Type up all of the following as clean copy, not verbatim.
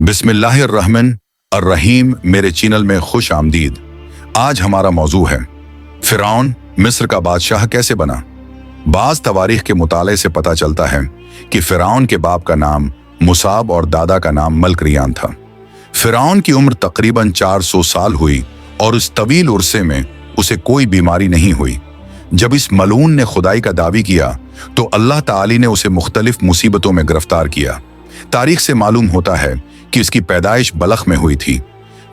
बिस्मिल्लाहिर्रहमान अर्रहीम मेरे चैनल में खुश आमदीद। आज हमारा मौजू है फिरौन मिस्र का बादशाह कैसे बना। बाज तवारीख के मुताले से पता चलता है कि फिरौन के बाप का नाम मुसाब और दादा का नाम मलक-रियान था। फिरौन की उम्र तकरीबन 400 साल हुई और उस तवील उर्से में उसे कोई बीमारी नहीं हुई। जब इस मलून ने खुदाई का दावी किया तो अल्लाह ताली ने उसे मुख्तलिफ मुसीबतों में गिरफ्तार किया। तारीख से मालूम होता है कि इसकी पैदाइश बलख में हुई थी।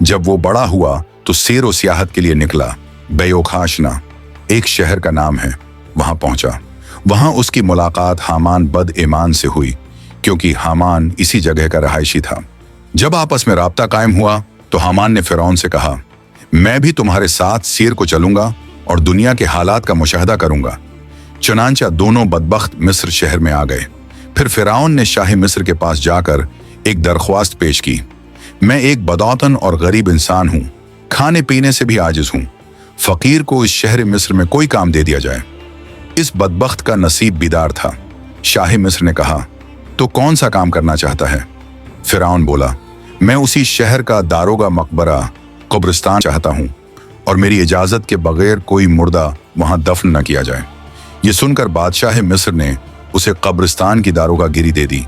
जब वो बड़ा हुआ तो सैर व सियाहत के लिए निकला। बेयोखाशना एक शहर का नाम है, वहां पहुंचा। वहां उसकी मुलाकात हामान बद ईमान से हुई, क्योंकि हामान इसी जगह का रहायशी था। जब आपस में राब्ता कायम हुआ तो हामान ने फिरौन से कहा, मैं भी तुम्हारे साथ सैर को चलूंगा और दुनिया के हालात का मुशाहदा करूंगा। चुनांचा दोनों बदबख्त मिस्र शहर में आ गए। फिर फिरौन ने शाही मिस्र के पास जाकर एक दरख्वास्त पेश की, मैं एक बदौतन और गरीब इंसान हूं, खाने पीने से भी आजिज हूं। फकीर को इस शहर मिस्र में कोई काम दे दिया जाए। इस बदबख्त का नसीब बीदार था। शाही मिस्र ने कहा, तो कौन सा काम करना चाहता है? फिरौन बोला, मैं उसी शहर का दारोगा मकबरा कब्रिस्तान चाहता हूं और मेरी इजाजत के बगैर कोई मुर्दा वहां दफन न किया जाए। ये सुनकर बादशाह मिस्र ने उसे कब्रिस्तान की दारोगागिरी दे दी।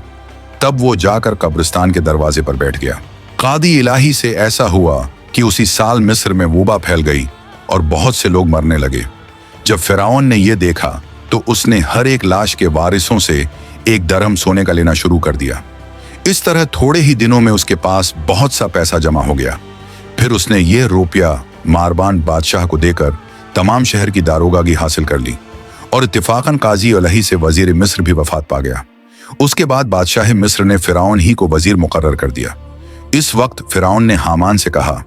तब वो जाकर कब्रिस्तान के दरवाजे पर बैठ गया। कादी इलाही से ऐसा हुआ कि उसी साल मिस्र में वबा फैल गई और बहुत से लोग मरने लगे। जब फिरौन ने यह देखा तो उसने हर एक लाश के वारिसों से एक दरहम सोने का लेना शुरू कर दिया। इस तरह थोड़े ही दिनों में उसके पास बहुत सा पैसा जमा हो गया। फिर उसने ये रुपया मारबान बादशाह को देकर तमाम शहर की दारोगागी हासिल कर ली और इत्तेफाकन काजी अलही से वजीर मिस्र भी वफात पा गया। उसके बाद बादशाह मिस्र ने फिरौन ही को वजीर मुकर्रर कर दिया। इस वक्त फिरौन ने हामान से कहा,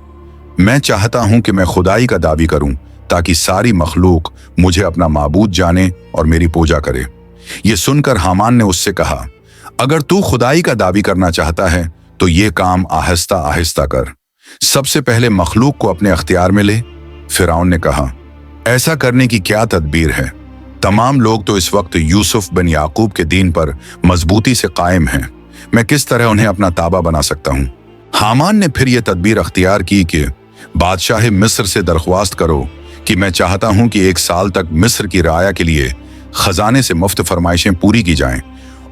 मैं चाहता हूं कि मैं खुदाई का दावी करूं ताकि सारी मखलूक मुझे अपना माबूद जाने और मेरी पूजा करे। यह सुनकर हामान ने उससे कहा, अगर तू खुदाई का दावी करना चाहता है तो ये काम आहिस्ता आहिस्ता कर, सबसे पहले मखलूक को अपने अख्तियार में ले। फिरौन ने कहा, ऐसा करने की क्या तदबीर है? तमाम लोग तो इस वक्त यूसुफ बिन याकूब के दीन पर मजबूती से कायम हैं। मैं किस तरह उन्हें अपना ताबा बना सकता हूं? हामान ने फिर यह तदबीर अख्तियार की कि बादशाह मिस्र से दरख्वास्त करो कि मैं चाहता हूं कि 1 साल तक मिस्र की राया के लिए खजाने से मुफ्त फरमाइशें पूरी की जाएं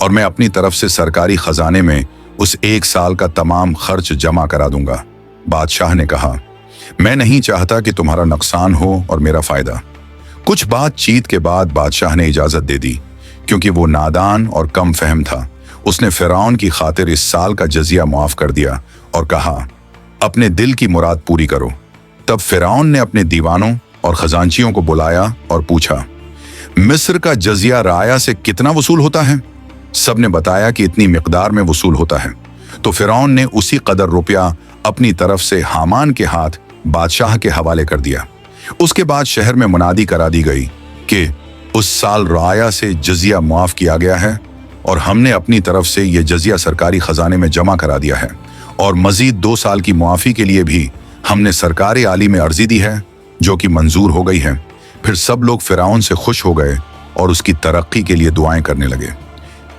और मैं अपनी तरफ से सरकारी खजाने में उस 1 साल का तमाम खर्च जमा करा दूंगा। बादशाह ने कहा, मैं नहीं चाहता कि तुम्हारा नुकसान हो और मेरा फायदा। कुछ बातचीत के बाद बादशाह ने इजाजत दे दी। क्योंकि वो नादान और कम फहम था, उसने फिरौन की खातिर इस साल का जजिया मुआफ कर दिया और कहा, अपने दिल की मुराद पूरी करो। तब फिरौन ने अपने दीवानों और खजांचियों को बुलाया और पूछा, मिस्र का जजिया राया से कितना वसूल होता है? सब ने बताया कि इतनी मिकदार में वसूल होता है। तो फिरौन ने उसी कदर रुपया अपनी तरफ से हामान के हाथ बादशाह के हवाले कर दिया। उसके बाद शहर में मुनादी करा दी गई कि उस साल राया से जजिया मुआफ किया गया है और हमने अपनी तरफ से यह जजिया सरकारी खजाने में जमा करा दिया है और मजीद 2 साल की मुआफी के लिए भी हमने सरकारी आली में अर्जी दी है, जो कि मंजूर हो गई है। फिर सब लोग फिरौन से खुश हो गए और उसकी तरक्की के लिए दुआएं करने लगे।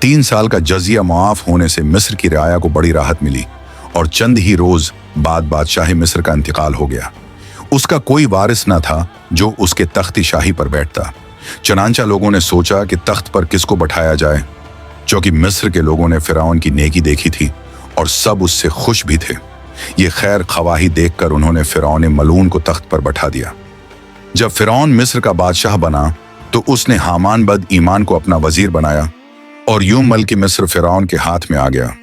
3 साल का जजिया मुआफ होने से मिस्र की राया को बड़ी राहत मिली और चंद ही रोज बाद बादशाह मिस्र का इंतकाल हो गया। उसका कोई वारिस न था जो उसके तख्त शाही पर बैठता। चुनांचा लोगों ने सोचा कि तख्त पर किसको बैठाया जाए, क्योंकि मिस्र के लोगों ने फिरौन की नेकी देखी थी और सब उससे खुश भी थे। ये खैर खवाही देखकर उन्होंने फिरौन मलून को तख्त पर बैठा दिया। जब फिरौन मिस्र का बादशाह बना तो उसने हामान बद ईमान को अपना वजीर बनाया और यूं मल्क मिस्र फिरौन के हाथ में आ गया।